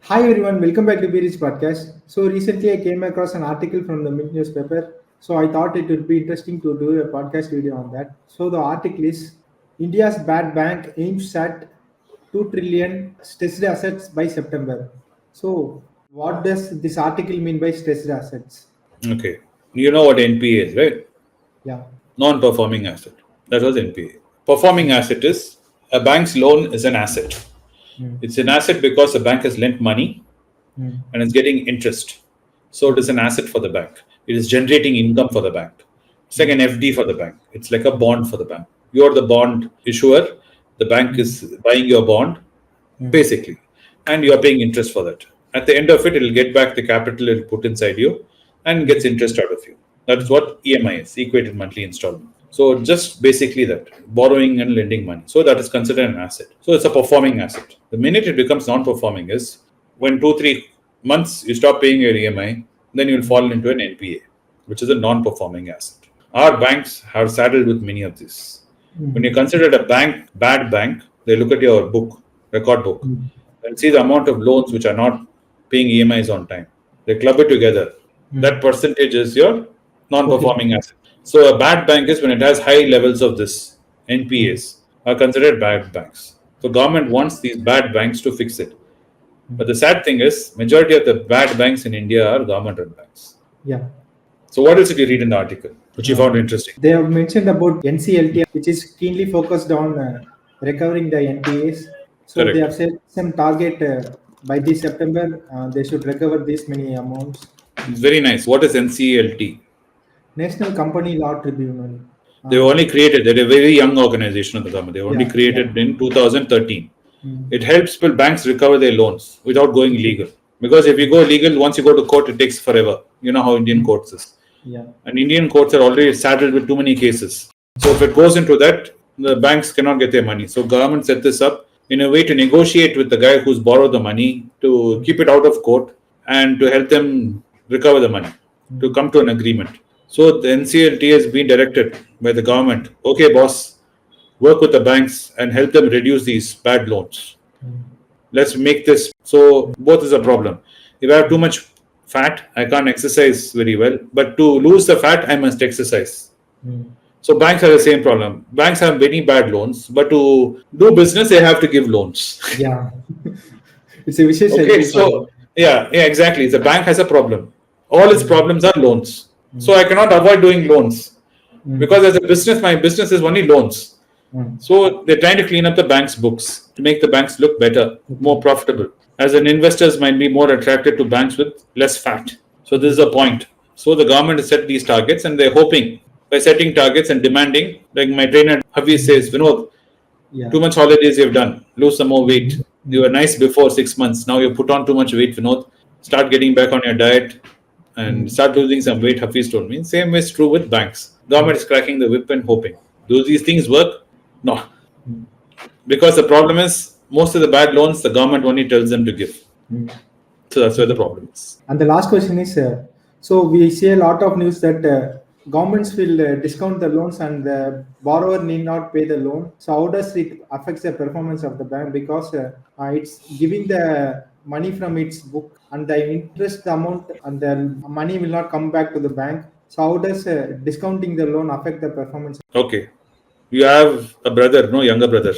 Hi everyone, welcome back to Beerich Podcast. So recently I came across an article from the Mint newspaper. So I thought it would be interesting to do a podcast video on that. So the article is India's bad bank aims at 2 trillion stressed assets by September. So what does this article mean by stressed assets? Okay. You know what NPA is, right? Yeah. Non-performing asset. That was NPA. Performing asset is a bank's loan is an asset. Mm. It's an asset because the bank has lent money Mm. and it's getting interest. So it is an asset for the bank. It is generating income for the bank. It's like an FD for the bank. It's like a bond for the bank. You're the bond issuer. The bank is buying your bond, basically. And you are paying interest for that. At the end of it, it will get back the capital it will put inside you and gets interest out of you. That's what EMI is, equated monthly installment. So just basically that, borrowing and lending money. So that is considered an asset. So it's a performing asset. The minute it becomes non-performing is when 2-3 months you stop paying your EMI, then you'll fall into an NPA, which is a non-performing asset. Our banks are saddled with many of these. When you consider a bank, bad bank, they look at your book, record book, and see the amount of loans which are not paying EMIs on time. They club it together. That percentage is your non-performing asset. So a bad bank is when it has high levels of this NPAs are considered bad banks. So government wants these bad banks to fix it. But the sad thing is, majority of the bad banks in India are government-run banks. Yeah. So what else did you read in the article, which you found interesting? They have mentioned about NCLT, which is keenly focused on recovering the NPAs. So Correct. they have set some target by this September. They should recover this many amounts. It's very nice. What is NCLT? National Company Law Tribunal. They were only created. They're a very young organization of the government. They were only created in 2013. It helps banks recover their loans without going legal. Because if you go legal, once you go to court, it takes forever. You know how Indian courts is. Yeah. And Indian courts are already saddled with too many cases. So if it goes into that, the banks cannot get their money. So government set this up in a way to negotiate with the guy who's borrowed the money to keep it out of court and to help them recover the money, to come to an agreement. So the NCLT has been directed by the government. Okay, boss, work with the banks and help them reduce these bad loans. Let's make this. So both is a problem. If I have too much fat, I can't exercise very well. But to lose the fat, I must exercise. So banks have the same problem. Banks have many bad loans, but to do business, they have to give loans. Yeah. It's a vicious cycle. Okay, so yeah, exactly. The bank has a problem. All its problems are loans. So I cannot avoid doing loans because as a business, my business is only loans. So they're trying to clean up the bank's books to make the banks look better, more profitable. As an investors might be more attracted to banks with less fat. So this is the point. So the government has set these targets and they're hoping by setting targets and demanding, like my trainer H.Vinoth says, Vinod, too much holidays you've done, lose some more weight. You were nice before 6 months. Now you put on too much weight, Vinod. Start getting back on your diet and start losing some weight, Hafiz told me. Same is true with banks. Government is cracking the whip and hoping. Do these things work? No. Because the problem is, most of the bad loans, the government only tells them to give. So that's where the problem is. And the last question is, so we see a lot of news that governments will discount the loans and the borrower need not pay the loan. So how does it affect the performance of the bank? Because it's giving the money from its book and the interest amount and the money will not come back to the bank. So how does discounting the loan affect the performance? Okay. You have a brother, younger brother.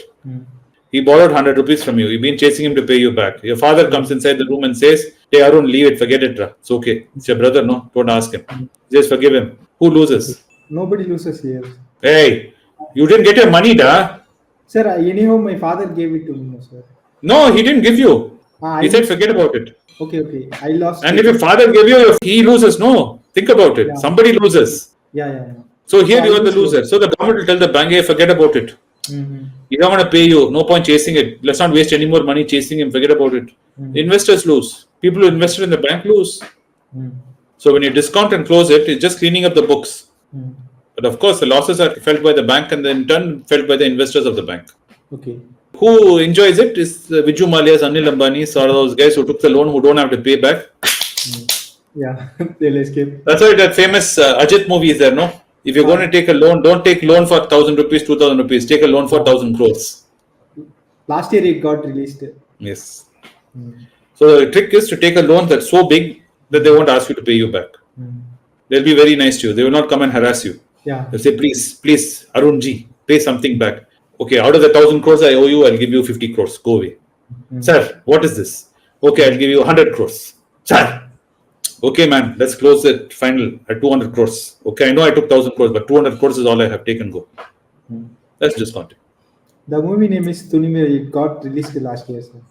He borrowed 100 rupees from you. You've been chasing him to pay you back. Your father comes inside the room and says, hey Arun, leave it, forget it. It's okay. It's your brother, don't ask him. Just forgive him. Who loses? Nobody loses here. Hey, you didn't get your money, da. Sir, anyhow, my father gave it to me, sir. No, he didn't give you. He said, forget about it. Okay. I lost. And if your father gave you, he loses. No, think about it. Somebody loses. Yeah. So here you are the loser. So the government will tell the bank, hey, forget about it. He don't want to pay you. No point chasing it. Let's not waste any more money chasing him. Forget about it. Investors lose. People who invested in the bank lose. So when you discount and close it, it's just cleaning up the books. But of course, the losses are felt by the bank and then in turn felt by the investors of the bank. Okay. Who enjoys it is Viju Malia's, Anil Ambani's, or those guys who took the loan who don't have to pay back. Yeah, they'll escape. That's why that famous Ajit movie is there, no? If you're going to take a loan, don't take loan for 1,000 rupees, 2,000 rupees. Take a loan for 1,000 crores. Last year it got released. Yes. So the trick is to take a loan that's so big that they won't ask you to pay you back. They'll be very nice to you. They will not come and harass you. Yeah. They'll say, please, Arunji, pay something back. Okay, out of the 1,000 crores I owe you, I'll give you 50 crores. Go away. Sir, what is this? Okay, I'll give you 100 crores. Sir, okay, man, let's close it final at 200 crores. Okay, I know I took 1,000 crores, but 200 crores is all I have taken. Go. That's discounting. The movie name is Tunime. It got released last year, sir.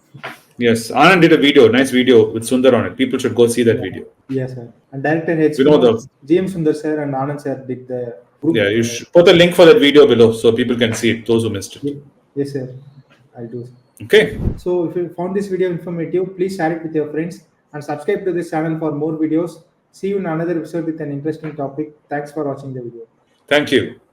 Yes, Anand did a video, nice video with Sundar on it. People should go see that video. Yes, sir. And director H.Vinoth, GM Sundar sir and Anand sir did the group. Yeah, you should put the link for that video below so people can see it, those who missed it. Yes, sir. I'll do. Okay. So if you found this video informative, please share it with your friends and subscribe to this channel for more videos. See you in another episode with an interesting topic. Thanks for watching the video. Thank you.